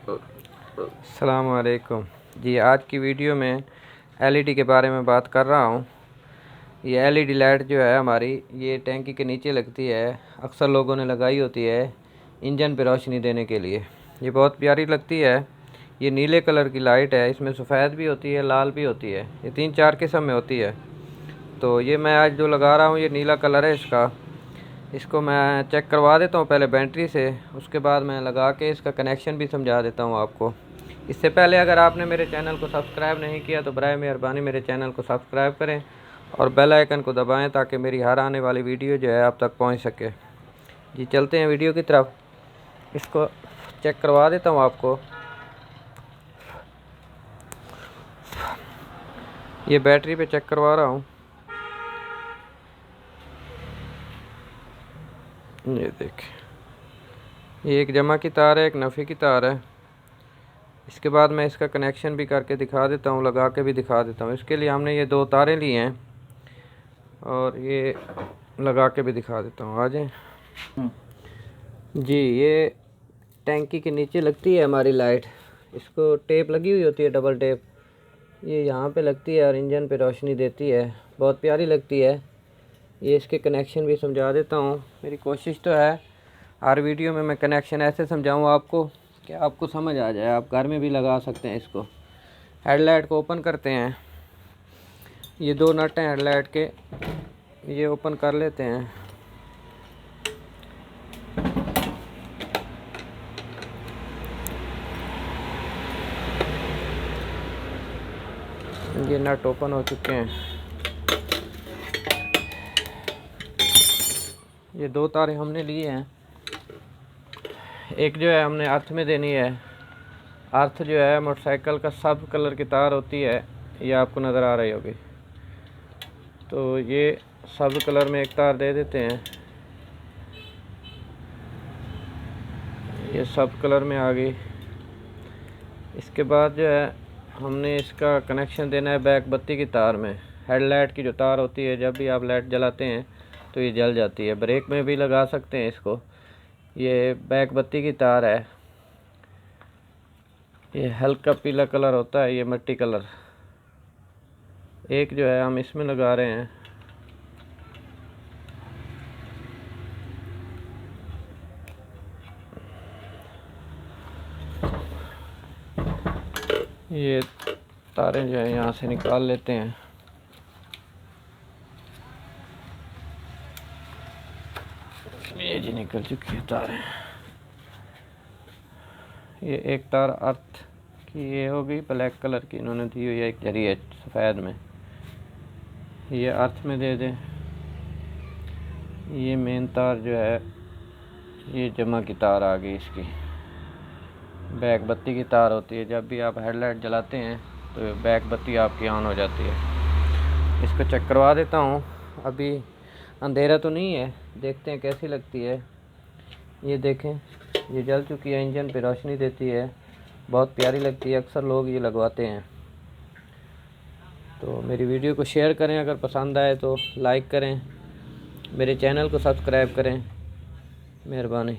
अस्सलाम वालेकुम जी। आज की वीडियो में एलईडी के बारे में बात कर रहा हूँ। ये एलईडी लाइट जो है हमारी, ये टैंकी के नीचे लगती है। अक्सर लोगों ने लगाई होती है इंजन पे रोशनी देने के लिए। ये बहुत प्यारी लगती है। ये नीले कलर की लाइट है, इसमें सफ़ेद भी होती है, लाल भी होती है। ये 3-4 किस्म में होती है। तो ये मैं आज जो लगा रहा हूँ, ये नीला कलर है इसका। इसको मैं चेक करवा देता हूँ पहले बैटरी से, उसके बाद मैं लगा के इसका कनेक्शन भी समझा देता हूँ आपको। इससे पहले अगर आपने मेरे चैनल को सब्सक्राइब नहीं किया तो बराए मेहरबानी मेरे चैनल को सब्सक्राइब करें और बेल आइकन को दबाएं ताकि मेरी हर आने वाली वीडियो जो है आप तक पहुंच सके। जी चलते हैं वीडियो की तरफ। इसको चेक करवा देता हूँ आपको। ये बैटरी पे चेक करवा रहा हूँ। ये देखें, ये एक जमा की तार है, एक नफ़ी की तार है। इसके बाद मैं इसका कनेक्शन भी करके दिखा देता हूँ, लगा के भी दिखा देता हूँ। इसके लिए हमने ये 2 तारें ली हैं और ये लगा के भी दिखा देता हूँ। आ जाए जी। ये टैंकी के नीचे लगती है हमारी लाइट। इसको टेप लगी हुई होती है, डबल टेप। ये यहाँ पे लगती है और इंजन पे रोशनी देती है, बहुत प्यारी लगती है। ये इसके कनेक्शन भी समझा देता हूँ। मेरी कोशिश तो है हर वीडियो में मैं कनेक्शन ऐसे समझाऊँ आपको कि आपको समझ आ जाए, आप घर में भी लगा सकते हैं इसको। हेडलाइट को ओपन करते हैं। ये 2 नट हैं हेडलाइट के, ये ओपन कर लेते हैं। ये नट ओपन हो चुके हैं। ये 2 तारें हमने लिए हैं। एक जो है हमने अर्थ में देनी है। अर्थ जो है मोटरसाइकिल का सब कलर की तार होती है, ये आपको नज़र आ रही होगी। तो ये सब कलर में एक तार दे देते हैं। ये सब कलर में आ गई। इसके बाद जो है हमने इसका कनेक्शन देना है बैक बत्ती की तार में। हेडलाइट की जो तार होती है, जब भी आप लाइट जलाते हैं तो ये जल जाती है। ब्रेक में भी लगा सकते हैं इसको। ये बैक बत्ती की तार है। ये हल्का पीला कलर होता है, ये मिट्टी कलर। एक जो है हम इसमें लगा रहे हैं। ये तारें जो है यहाँ से निकाल लेते हैं। ये जी निकल चुकी है तारें। ये एक तार अर्थ की ये होगी, ब्लैक कलर की इन्होंने दी हुई है, एक जरी है सफ़ेद में। ये अर्थ में दे दें। ये मेन तार जो है ये जमा की तार आ गई इसकी। बैक बत्ती की तार होती है, जब भी आप हेडलाइट जलाते हैं तो बैक बत्ती आपकी ऑन हो जाती है। इसको चेक करवा देता हूँ। अभी अंधेरा तो नहीं है, देखते हैं कैसी लगती है। ये देखें, ये जल चुकी है, इंजन पे रोशनी देती है, बहुत प्यारी लगती है। अक्सर लोग ये लगवाते हैं। तो मेरी वीडियो को शेयर करें, अगर पसंद आए तो लाइक करें, मेरे चैनल को सब्सक्राइब करें, मेहरबानी।